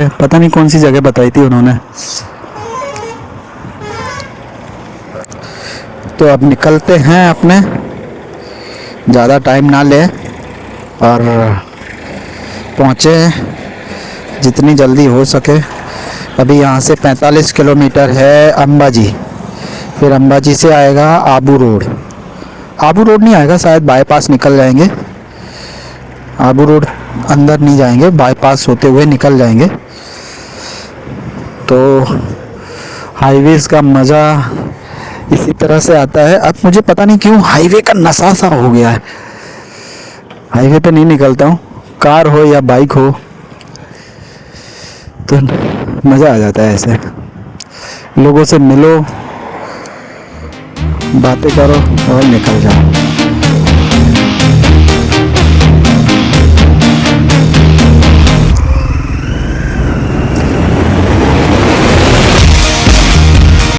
पता नहीं कौन सी जगह बताई थी उन्होंने। तो अब निकलते हैं अपने, ज़्यादा टाइम ना ले और पहुँचे जितनी जल्दी हो सके। अभी यहाँ से 45 किलोमीटर है अंबाजी, फिर अंबाजी से आएगा आबू रोड। आबू रोड नहीं आएगा शायद, बाईपास निकल जाएंगे। आबू रोड अंदर नहीं जाएंगे, बाईपास होते हुए निकल जाएंगे। तो हाईवेज़ का मज़ा इसी तरह से आता है। अब मुझे पता नहीं क्यों हाईवे का नशा सा हो गया है। हाईवे पे नहीं निकलता हूँ, कार हो या बाइक हो तो मज़ा आ जाता है। ऐसे लोगों से मिलो, बातें करो और निकल जाओ।